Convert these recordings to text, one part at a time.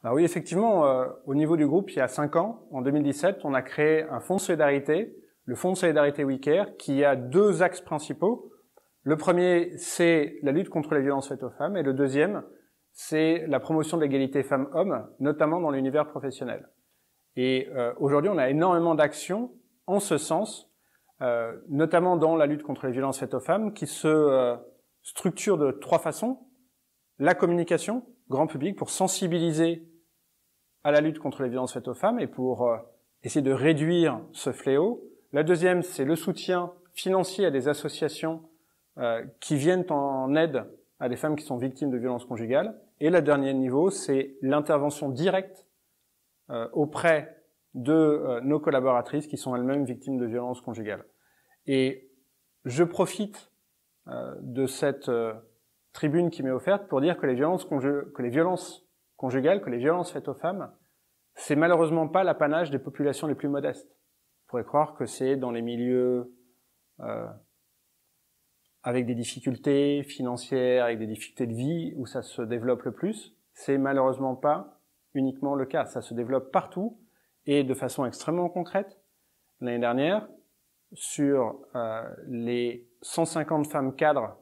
Alors oui, effectivement, au niveau du groupe, il y a 5 ans, en 2017, on a créé un fonds de solidarité, le fonds de solidarité WeCare, qui a 2 axes principaux. Le premier, c'est la lutte contre les violences faites aux femmes, et le deuxième, c'est la promotion de l'égalité femmes-hommes, notamment dans l'univers professionnel. Et aujourd'hui, on a énormément d'actions en ce sens, notamment dans la lutte contre les violences faites aux femmes, qui se structurent de 3 façons. La communication, grand public, pour sensibiliser à la lutte contre les violences faites aux femmes et pour essayer de réduire ce fléau. La deuxième, c'est le soutien financier à des associations qui viennent en aide à des femmes qui sont victimes de violences conjugales. Et le dernier niveau, c'est l'intervention directe auprès de nos collaboratrices qui sont elles-mêmes victimes de violences conjugales. Et je profite de cette tribune qui m'est offerte pour dire que les violences conjugales, que les violences faites aux femmes, c'est malheureusement pas l'apanage des populations les plus modestes. On pourrait croire que c'est dans les milieux avec des difficultés financières, avec des difficultés de vie, où ça se développe le plus. C'est malheureusement pas uniquement le cas. Ça se développe partout et de façon extrêmement concrète. L'année dernière, sur les 150 femmes cadres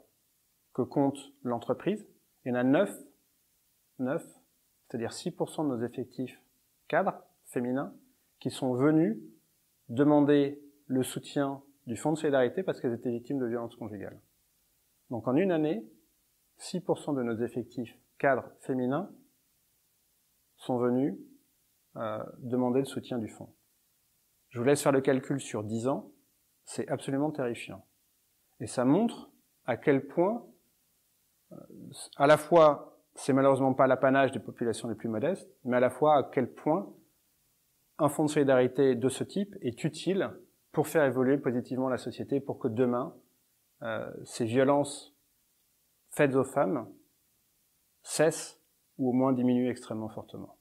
que compte l'entreprise, il y en a 9, c'est-à-dire 6% de nos effectifs cadres féminins, qui sont venus demander le soutien du Fonds de solidarité parce qu'elles étaient victimes de violences conjugales. Donc en une année, 6% de nos effectifs cadres féminins sont venus demander le soutien du fonds. Je vous laisse faire le calcul sur 10 ans, c'est absolument terrifiant. Et ça montre à quel point, à la fois, c'est malheureusement pas l'apanage des populations les plus modestes, mais à la fois à quel point un fonds de solidarité de ce type est utile pour faire évoluer positivement la société, pour que demain, ces violences faites aux femmes cessent ou au moins diminuent extrêmement fortement.